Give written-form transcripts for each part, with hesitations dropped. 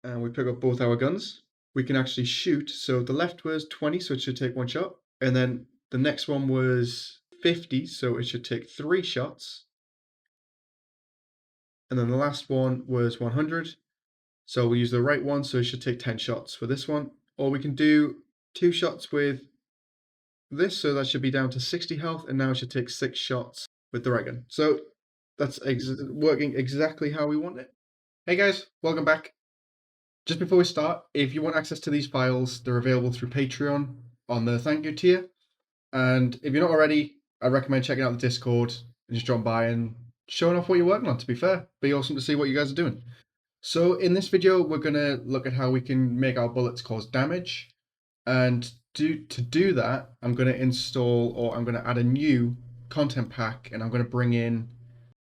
and we pick up both our guns, we can actually shoot. So the left was 20, so it should take 1 shot. And then the next one was 50, so it should take 3 shots. And then the last one was 100. So we use the right one, so it should take 10 shots for this one. Or we can do 2 shots with this, so that should be down to 60 health, and now it should take 6 shots with the right gun. So that's working exactly how we want it. Hey guys, welcome back. Just before we start, if you want access to these files, they're available through Patreon on the thank you tier. And if you're not already, I recommend checking out the Discord and just dropping by and showing off what you're working on, to be fair. Be awesome to see what you guys are doing. So in this video, we're going to look at how we can make our bullets cause damage. And to do that, I'm going to install, or I'm going to add a new content pack, and I'm going to bring in,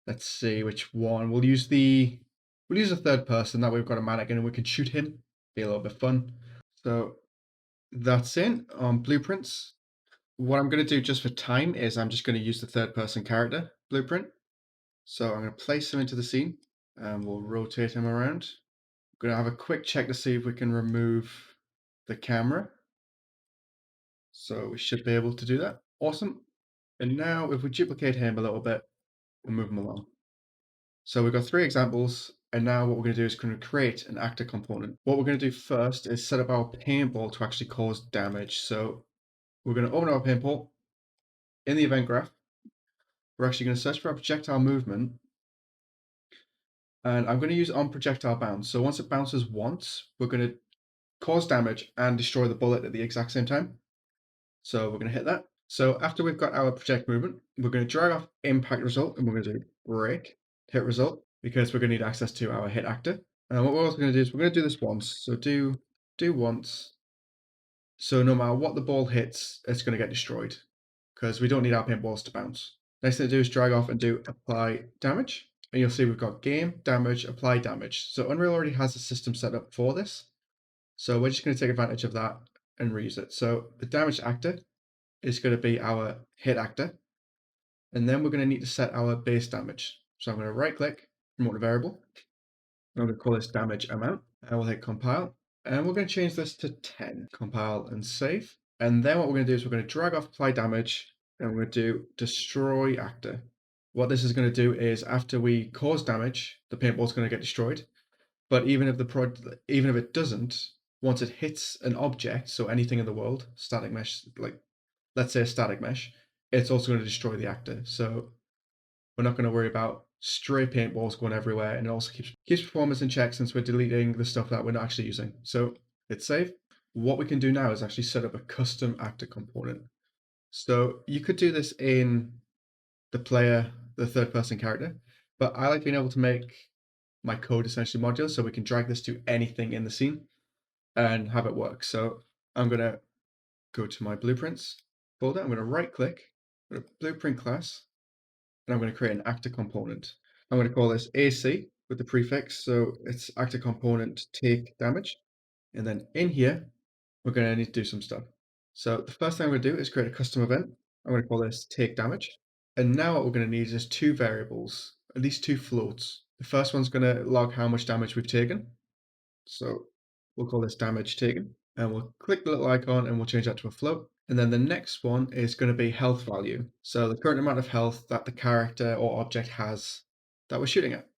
let's see which one. We'll use a third person, that way we've got a mannequin and we can shoot him. Be a little bit fun. So that's in on blueprints. What I'm going to do just for time is I'm just going to use the third person character blueprint. So I'm going to place him into the scene and we'll rotate him around. I'm going to have a quick check to see if we can remove the camera. So we should be able to do that. Awesome. And now if we duplicate him a little bit, we'll move him along. So we've got 3 examples, and now what we're going to do is going to create an actor component. What we're going to do first is set up our paintball to actually cause damage. So we're going to open our paintball. In the event graph, we're actually going to search for our projectile movement, and I'm going to use on projectile bounce. So once it bounces once, we're going to cause damage and destroy the bullet at the exact same time. So we're going to hit that. So after we've got our project movement, we're going to drag off impact result, and we're going to do break hit result, because we're going to need access to our hit actor. And what we're also going to do is we're going to do this once. So do once. So no matter what the ball hits, it's going to get destroyed, because we don't need our paintballs to bounce. Next thing to do is drag off and do apply damage. And you'll see we've got game, damage, apply damage. So Unreal already has a system set up for this. So we're just going to take advantage of that and reuse it. So the damage actor is going to be our hit actor. And then we're going to need to set our base damage. So I'm going to right click, promote a variable. I'm going to call this damage amount, and we'll hit compile. And we're going to change this to 10. Compile and save. And then what we're going to do is we're going to drag off apply damage, and we're going to do destroy actor. What this is going to do is after we cause damage, the paintball is going to get destroyed. But even if it doesn't, once it hits an object, so anything in the world, static mesh, like let's say a static mesh, it's also going to destroy the actor. So we're not going to worry about stray paintballs going everywhere, and it also keeps performance in check since we're deleting the stuff that we're not actually using. So hit save. What we can do now is actually set up a custom actor component. So you could do this in the third person character, but I like being able to make my code essentially modular, so we can drag this to anything in the scene and have it work. So I'm going to go to my blueprints folder. I'm going to right click, go to blueprint class, and I'm going to create an actor component. I'm going to call this AC with the prefix, so it's actor component take damage. And then in here, we're going to need to do some stuff. So the first thing I'm going to do is create a custom event. I'm going to call this take damage. And now what we're going to need is 2 variables, at least 2 floats. The first one's going to log how much damage we've taken. So we'll call this damage taken, and we'll click the little icon and we'll change that to a float. And then the next one is going to be health value. So the current amount of health that the character or object has that we're shooting at.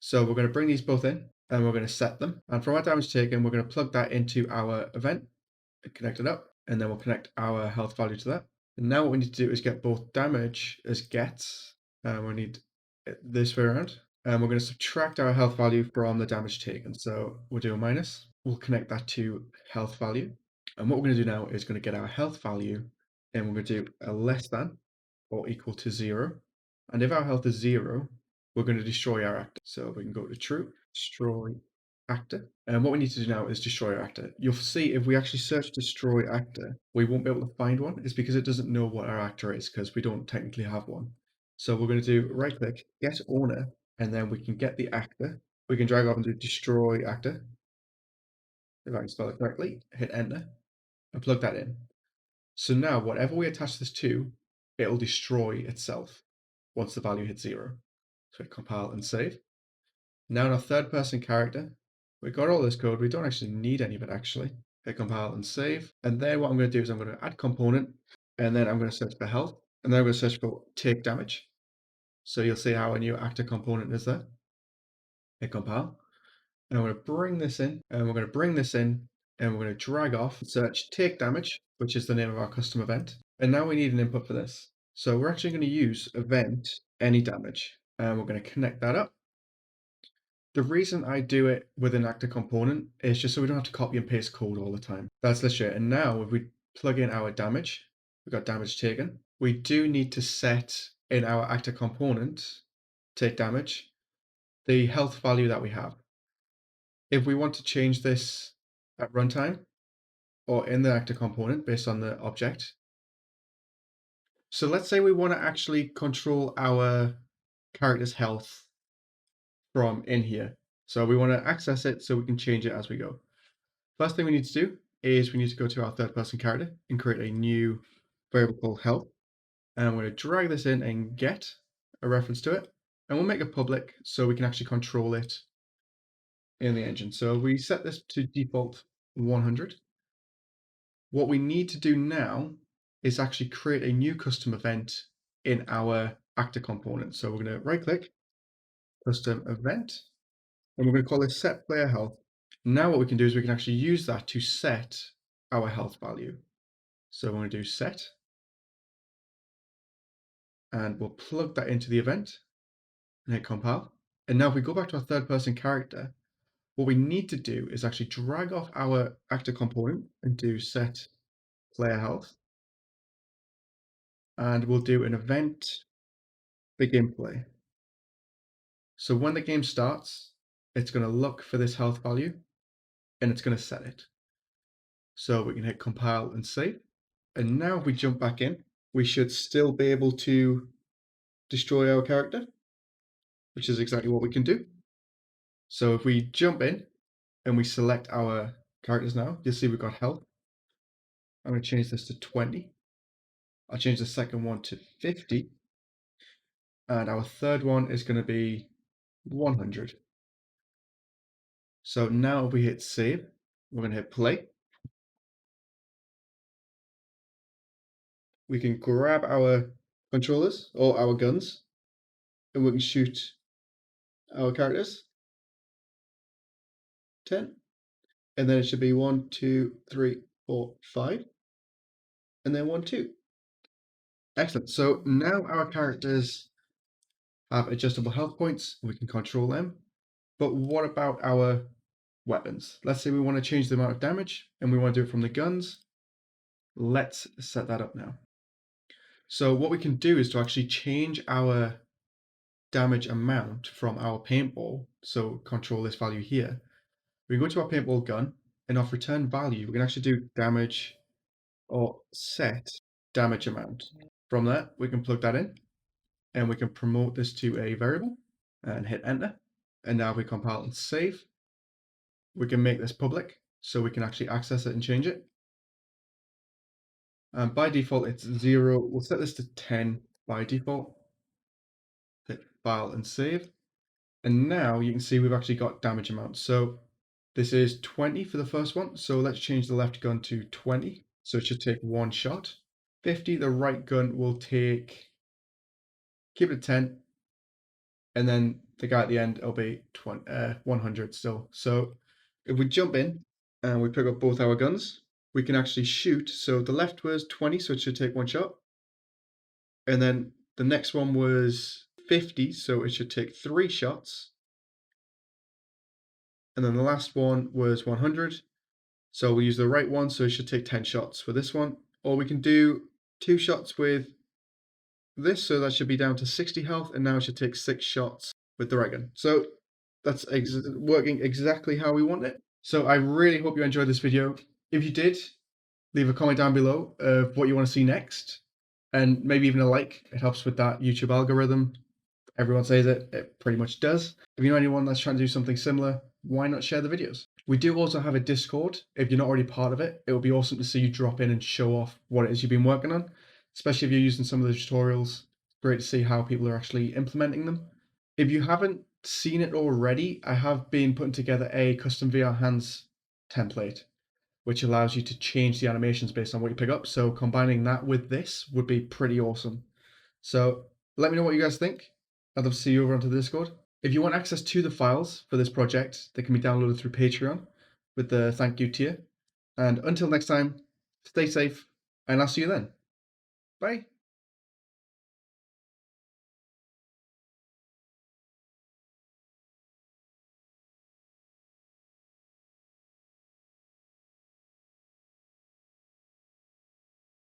So we're going to bring these both in and we're going to set them. And from our damage taken, we're going to plug that into our event and connect it up. And then we'll connect our health value to that. And now what we need to do is get both damage as gets. And we need it this way around. And we're going to subtract our health value from the damage taken. So we'll do a minus. We'll connect that to health value. And what we're going to do now is going to get our health value, and we're going to do a less than or equal to 0. And if our health is 0, we're going to destroy our actor. So we can go to true, destroy actor. And what we need to do now is destroy our actor. You'll see if we actually search destroy actor, we won't be able to find one. It's because it doesn't know what our actor is, because we don't technically have one. So we're going to do right click, get owner, and then we can get the actor. We can drag off and do destroy actor. If I can spell it correctly, hit enter and plug that in. So now whatever we attach this to, it'll destroy itself once the value hits 0. So we compile and save. Now in our third person character, We got all this code. We don't actually need any of it actually. Hit compile and save. And then what I'm going to do is I'm going to add component, and then I'm going to search for health, and then I'm going to search for take damage. So you'll see how a new actor component is there. Hit compile. And I'm going to bring this in, and we're going to bring this in, and we're going to drag off, search take damage, which is the name of our custom event. And now we need an input for this. So we're actually going to use event any damage, and we're going to connect that up. The reason I do it with an actor component is just so we don't have to copy and paste code all the time. That's literally it. And now if we plug in our damage, we've got damage taken. We do need to set in our actor component, take damage, the health value that we have. If we want to change this at runtime or in the actor component based on the object. So let's say we want to actually control our character's health from in here. So we want to access it so we can change it as we go. First thing we need to do is we need to go to our third person character and create a new variable called health. And I'm going to drag this in and get a reference to it. And we'll make it public so we can actually control it in the engine. So we set this to default 100. What we need to do now is actually create a new custom event in our actor component. So we're going to right click, custom event, and we're going to call this set player health. Now what we can do is we can actually use that to set our health value. So we're going to do set, and we'll plug that into the event and hit compile. And now if we go back to our third person character, what we need to do is actually drag off our actor component and do set player health. And we'll do an event begin play. So when the game starts, it's going to look for this health value and it's going to set it. So we can hit compile and save. And now if we jump back in, we should still be able to destroy our character, which is exactly what we can do. So if we jump in and we select our characters now, you'll see we've got health. I'm going to change this to 20. I'll change the second one to 50. And our third one is going to be 100. So now if we hit save, we're going to hit play. We can grab our controllers or our guns and we can shoot our characters. 10. And then it should be 1, 2, 3, 4, 5. And then 1, 2. Excellent. So now our characters have adjustable health points. We can control them. But what about our weapons? Let's say we want to change the amount of damage and we want to do it from the guns. Let's set that up now. So what we can do is to actually change our damage amount from our paintball. So control this value here. We go to our paintball gun and off return value, we can actually do damage or set damage amount. From that, we can plug that in and we can promote this to a variable and hit enter. And now if we compile and save, we can make this public so we can actually access it and change it. And by default, it's 0. We'll set this to 10 by default. Hit file and save. And now you can see we've actually got damage amounts. So this is 20 for the first one. So let's change the left gun to 20. So it should take 1 shot. 50, the right gun will take, keep it at 10. And then the guy at the end will be 100 still. So if we jump in and we pick up both our guns, we can actually shoot. So the left was 20, so it should take 1 shot. And then the next one was 50, so it should take 3 shots. And then the last one was 100. So we use the right one, so it should take 10 shots for this one. Or we can do 2 shots with this, so that should be down to 60 health, and now it should take 6 shots with the right gun. So that's working exactly how we want it. So I really hope you enjoyed this video. If you did, leave a comment down below of what you want to see next, and maybe even a like. It helps with that YouTube algorithm. Everyone says it pretty much does. If you know anyone that's trying to do something similar, why not share the videos? We do also have a Discord. If you're not already part of it, it would be awesome to see you drop in and show off what it is you've been working on, especially if you're using some of the tutorials. Great to see how people are actually implementing them. If you haven't seen it already, I have been putting together a custom VR hands template, which allows you to change the animations based on what you pick up. So combining that with this would be pretty awesome. So let me know what you guys think. I'd love to see you over onto the Discord. If you want access to the files for this project, they can be downloaded through Patreon with the thank you tier. And until next time, stay safe, and I'll see you then. Bye.